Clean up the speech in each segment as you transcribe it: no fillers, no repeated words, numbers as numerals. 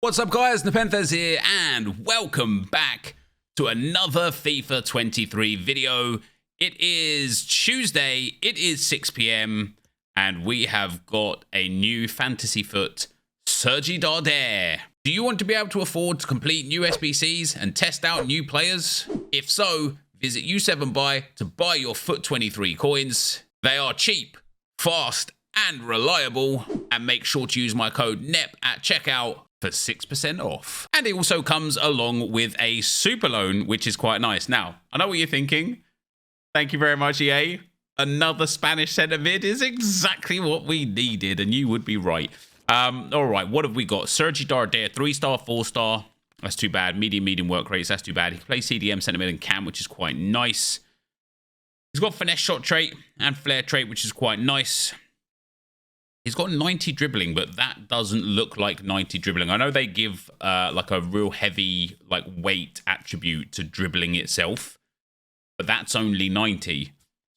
What's up guys, NepentheZ here and welcome back to another FIFA 23 video. It is Tuesday, it is 6 PM and we have got a new fantasy foot, Sergi Darder. Do you want to be able to afford to complete new SBCs and test out new players? If so, visit U7Buy to buy your foot 23 coins. They are cheap, fast and reliable, and make sure to use my code NEP at checkout for 6% off. And it also comes along with a super loan, which is quite nice. Now, I know what you're thinking. Thank you very much, EA. Another Spanish centre mid is exactly what we needed, and you would be right. All right, what have we got? Sergi Darder, 3-star, 4-star. That's too bad. Medium work rates. That's too bad. He can play CDM, centre mid, and cam, which is quite nice. He's got finesse shot trait and flair trait, which is quite nice. He's got 90 dribbling, but that doesn't look like 90 dribbling. I know they give like a real heavy like weight attribute to dribbling itself, but that's only 90.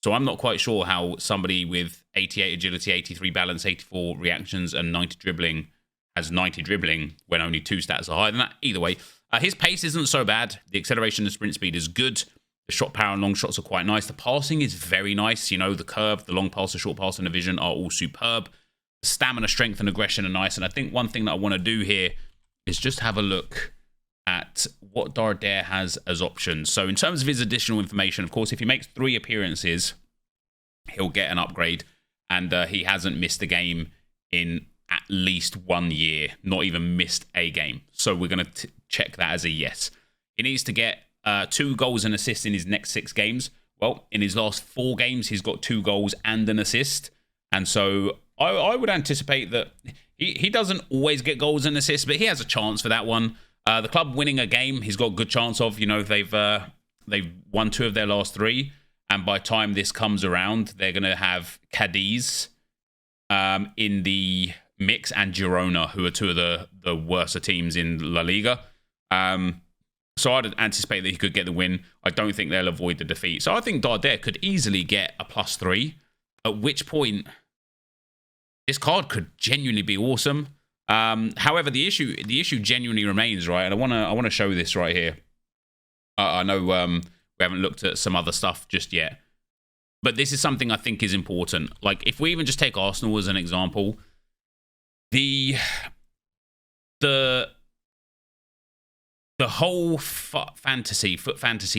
So I'm not quite sure how somebody with 88 agility, 83 balance, 84 reactions, and 90 dribbling has 90 dribbling when only 2 stats are higher than that. Either way, his pace isn't so bad. The acceleration and sprint speed is good. The shot power and long shots are quite nice. The passing is very nice. You know, the curve, the long pass, the short pass, and the vision are all superb. Stamina, strength, and aggression are nice. And I think one thing that I want to do here is just have a look at what Darder has as options. So in terms of his additional information, of course, if he makes 3 appearances, he'll get an upgrade. And he hasn't missed a game in at least 1 year, not even missed a game. So we're going to check that as a yes. He needs to get 2 goals and assists in his next 6 games. Well, in his last 4 games, he's got 2 goals and an assist. And so I would anticipate that he doesn't always get goals and assists, but he has a chance for that one. The club winning a game, he's got a good chance of. You know, they've won 2 of their last 3, and by the time this comes around, they're going to have Cadiz in the mix and Girona, who are 2 of the worst teams in La Liga. So I'd anticipate that he could get the win. I don't think they'll avoid the defeat. So I think Darder could easily get a +3, at which point this card could genuinely be awesome. However, the issue genuinely remains, right? And I want to show this right here. I know we haven't looked at some other stuff just yet, but this is something I think is important. Like, if we even just take Arsenal as an example, the whole foot fantasy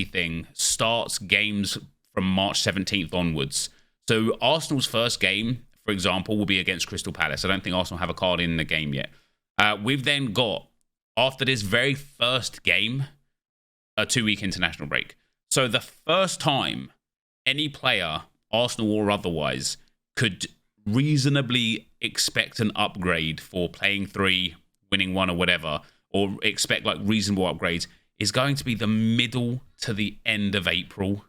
thing starts games from March 17th onwards. So Arsenal's first game, for example, will be against Crystal Palace. I don't think Arsenal have a card in the game yet. We've then got, after this very first game, a 2-week international break. So the first time any player, Arsenal or otherwise, could reasonably expect an upgrade for playing 3, winning 1 or whatever, or expect like reasonable upgrades, is going to be the middle to the end of April,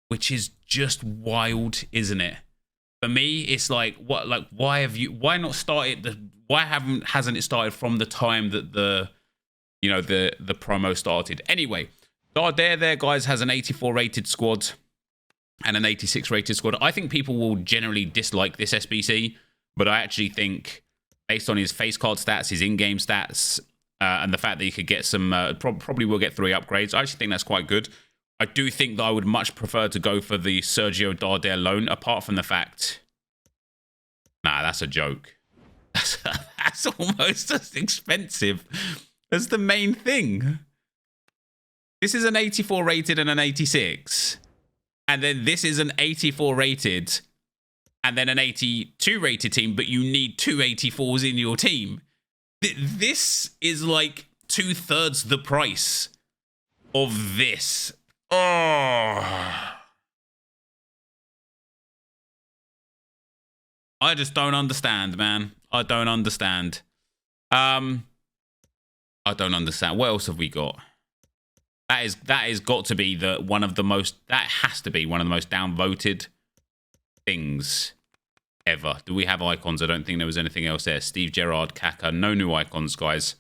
which is just wild, isn't it? For me, it's like, what? Like, why not start it? Why hasn't it started from the time that the promo started? Anyway, Darder there, guys, has an 84 rated squad and an 86 rated squad. I think people will generally dislike this SBC, but I actually think, based on his face card stats, his in-game stats, and the fact that he could get some, probably will get 3 upgrades, I actually think that's quite good. I do think that I would much prefer to go for the Sergio Darder loan, apart from the fact... Nah, that's a joke. That's almost as expensive as the main thing. This is an 84 rated and an 86. And then this is an 84 rated and then an 82 rated team, but you need 2 84s in your team. This is like 2/3 the price of this. Oh, I just don't understand, man. I don't understand. I don't understand. What else have we got? That has got to be one of the most downvoted things ever. Do we have icons? I don't think there was anything else there. Steve Gerrard, Kaka, no new icons, guys.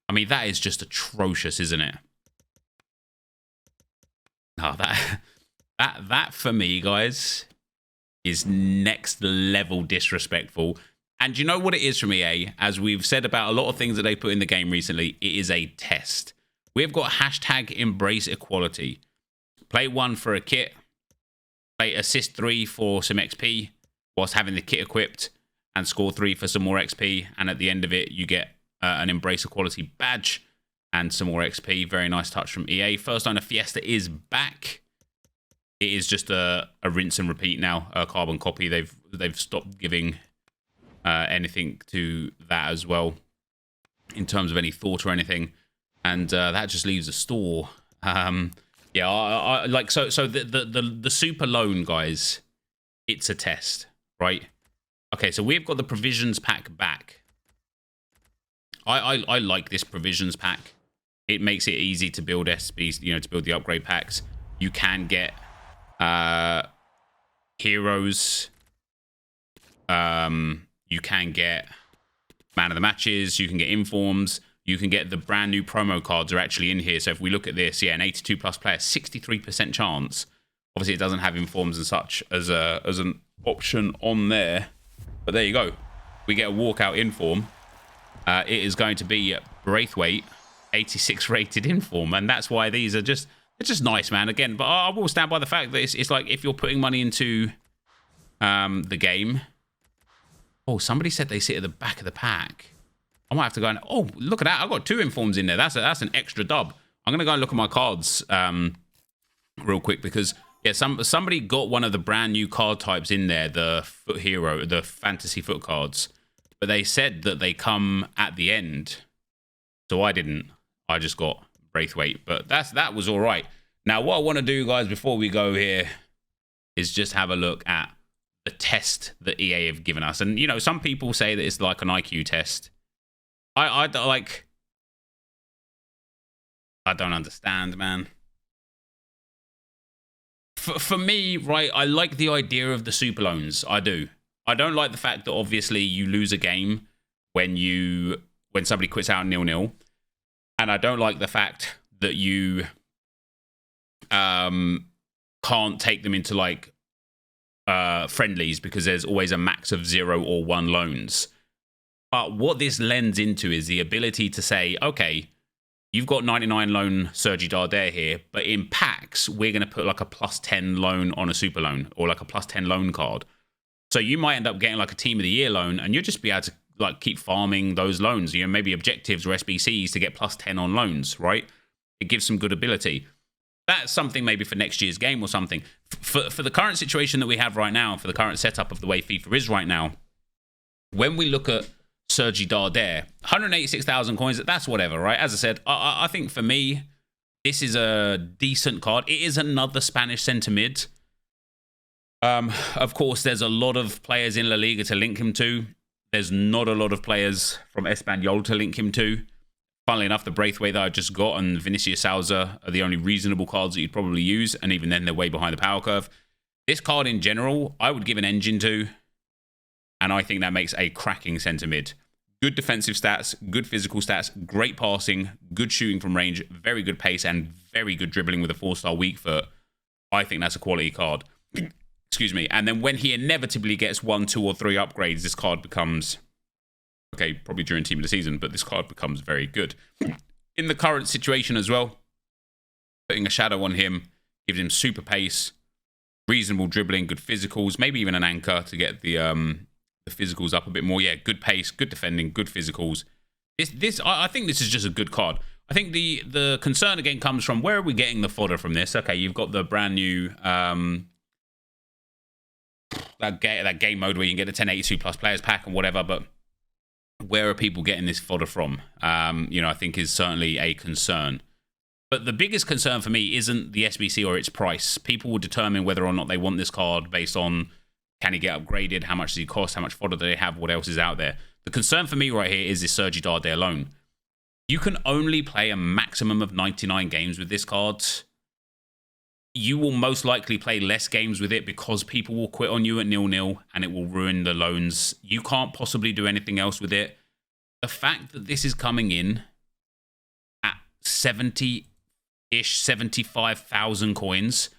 I mean, that is just atrocious, isn't it? Oh, that for me, guys, is next level disrespectful. And you know what it is from EA? As we've said about a lot of things that they put in the game recently, it is a test. We've got hashtag embrace equality. Play 1 for a kit. Play assist 3 for some XP whilst having the kit equipped, and score 3 for some more XP. And at the end of it, you get an embrace equality badge and some more XP. Very nice touch from EA. First Owner Fiesta is back. It is just a rinse and repeat now. A carbon copy. They've stopped giving anything to that as well in terms of any thought or anything, and that just leaves a store. Yeah, I like so the super loan, guys. It's a test, right? Okay, so we've got the provisions pack back. I like this provisions pack. It makes it easy to build SBs, you know, to build the upgrade packs. You can get heroes. You can get man of the matches. You can get informs. You can get the brand new promo cards are actually in here. So if we look at this, yeah, an 82 plus player, 63% chance. Obviously, it doesn't have informs and such as an option on there. But there you go. We get a walkout inform. It is going to be Braithwaite, 86 rated inform. And that's why these are just, it's just nice, man. Again, but I will stand by the fact that it's like if you're putting money into the game. Oh, somebody said they sit at the back of the pack. I might have to go and... Oh, look at that. I've got 2 informs in there. That's an extra dub. I'm going to go and look at my cards real quick because, yeah, somebody got one of the brand new card types in there, the foot hero, the fantasy foot cards. But they said that they come at the end. So I didn't. I just got Braithwaite. But that was all right. Now, what I want to do, guys, before we go here is just have a look at the test that EA have given us. And, you know, some people say that it's like an IQ test. I don't understand, man. For me, right, I like the idea of the super loans. I do. I don't like the fact that obviously you lose a game when somebody quits out 0-0. And I don't like the fact that you can't take them into like friendlies because there's always a max of 0 or 1 loans. But what this lends into is the ability to say, okay, you've got 99 loan Sergi Darder here, but in packs, we're going to put like a +10 loan on a super loan or like a +10 loan card. So you might end up getting like a team of the year loan and you'll just be able to like keep farming those loans, you know, maybe objectives or SBCs to get +10 on loans, right? It gives some good ability. That's something maybe for next year's game or something. For the current situation that we have right now, for the current setup of the way FIFA is right now, when we look at Sergi Darder, 186,000 coins, that's whatever, right? As I said, I think for me, this is a decent card. It is another Spanish centre mid. Of course, there's a lot of players in La Liga to link him to. There's not a lot of players from Espanyol to link him to. Funnily enough, the Braithwaite that I just got and Vinicius Souza are the only reasonable cards that you'd probably use, and even then, they're way behind the power curve. This card in general, I would give an engine to, and I think that makes a cracking centre mid. Good defensive stats, good physical stats, great passing, good shooting from range, very good pace, and very good dribbling with a 4-star weak foot. I think that's a quality card. Excuse me. And then when he inevitably gets 1, 2, or 3 upgrades, this card becomes... Okay, probably during Team of the Season, but this card becomes very good. In the current situation as well, putting a shadow on him gives him super pace, reasonable dribbling, good physicals, maybe even an anchor to get the physicals up a bit more. Yeah, good pace, good defending, good physicals. I think this is just a good card. I think the concern again comes from where are we getting the fodder from this? Okay, you've got the brand new that game mode where you can get the 1082 plus players pack and whatever, but where are people getting this fodder from? You know, I think is certainly a concern. But the biggest concern for me isn't the SBC or its price. People will determine whether or not they want this card based on can he get upgraded, how much does he cost, how much fodder do they have, what else is out there. The concern for me right here is this Sergi Darder loan. You can only play a maximum of 99 games with this card. You will most likely play less games with it because people will quit on you at 0-0 and it will ruin the loans. You can't possibly do anything else with it. The fact that this is coming in at 70-ish, 75,000 coins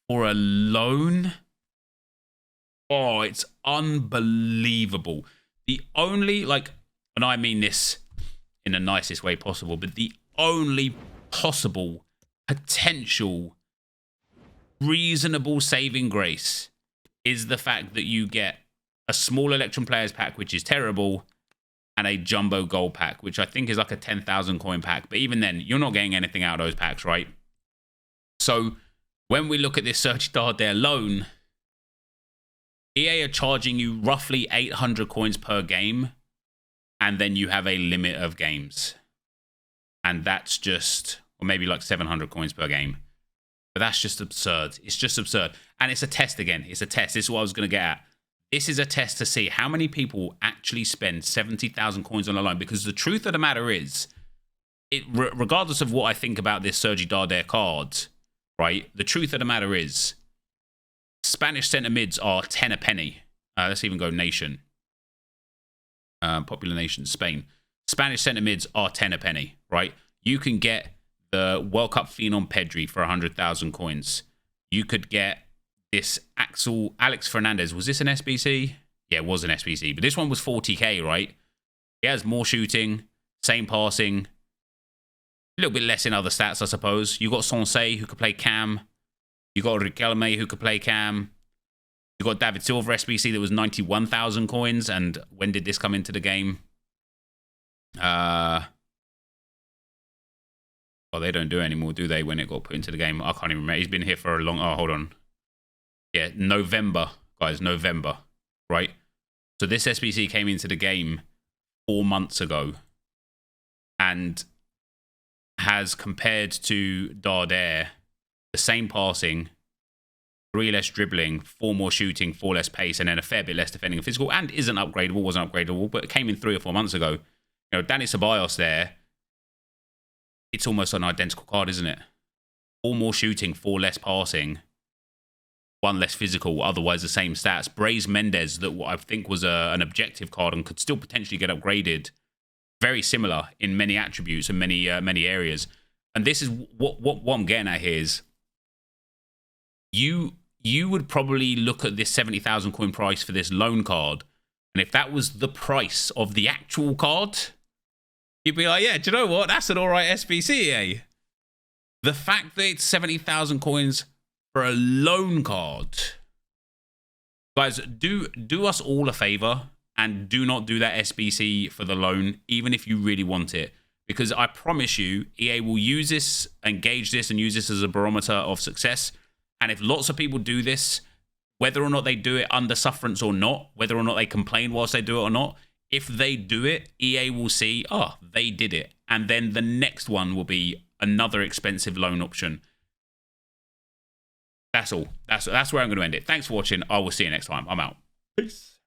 for a loan, oh, it's unbelievable. The only, like, and I mean this in the nicest way possible, but the only possible potential reasonable saving grace is the fact that you get a small Electrum Players pack, which is terrible, and a jumbo gold pack, which I think is like a 10,000 coin pack. But even then, you're not getting anything out of those packs, right? So when we look at this Sergi Darder loan, EA are charging you roughly 800 coins per game, and then you have a limit of games. And that's just, or maybe like 700 coins per game. But that's just absurd. It's just absurd. And it's a test again. It's a test. This is what I was going to get at. This is a test to see how many people actually spend 70,000 coins on a loan. Because the truth of the matter is, regardless of what I think about this Sergi Darder card, right? The truth of the matter is, Spanish centre mids are 10 a penny. Let's even go nation. Popular nation, Spain. Spanish centre mids are 10 a penny, right? You can get the World Cup phenom Pedri for 100,000 coins. You could get this Alex Fernandez. Was this an SBC? Yeah, it was an SBC. But this one was 40k, right? He has more shooting, same passing, a little bit less in other stats, I suppose. You got Sensei, who could play cam. You got Riquelme, who could play cam. You got David Silva SBC that was 91,000 coins. And when did this come into the game? Well, they don't do it anymore, do they, when it got put into the game? I can't even remember. He's been here for a long... Oh, hold on. Yeah, November, guys, November, right? So this SBC came into the game 4 months ago and has, compared to Darder, the same passing, 3 less dribbling, 4 more shooting, 4 less pace, and then a fair bit less defending and physical, and isn't upgradable, wasn't upgradable, but it came in 3 or 4 months ago. You know, Dani Ceballos there, it's almost an identical card, isn't it? 4 more shooting, 4 less passing, 1 less physical, otherwise the same stats. Brais Mendes, that what I think was an objective card and could still potentially get upgraded. Very similar in many attributes and many areas. And this is what I'm getting at here is you would probably look at this 70,000 coin price for this loan card, and if that was the price of the actual card, you'd be like, yeah, do you know what? That's an alright SBC, eh? The fact that it's 70,000 coins for a loan card. Guys, do us all a favor and do not do that SBC for the loan, even if you really want it. Because I promise you, EA will use this, engage this, and use this as a barometer of success. And if lots of people do this, whether or not they do it under sufferance or not, whether or not they complain whilst they do it or not, if they do it, EA will see, oh, they did it. And then the next one will be another expensive loan option. That's all. That's where I'm going to end it. Thanks for watching. I will see you next time. I'm out. Peace.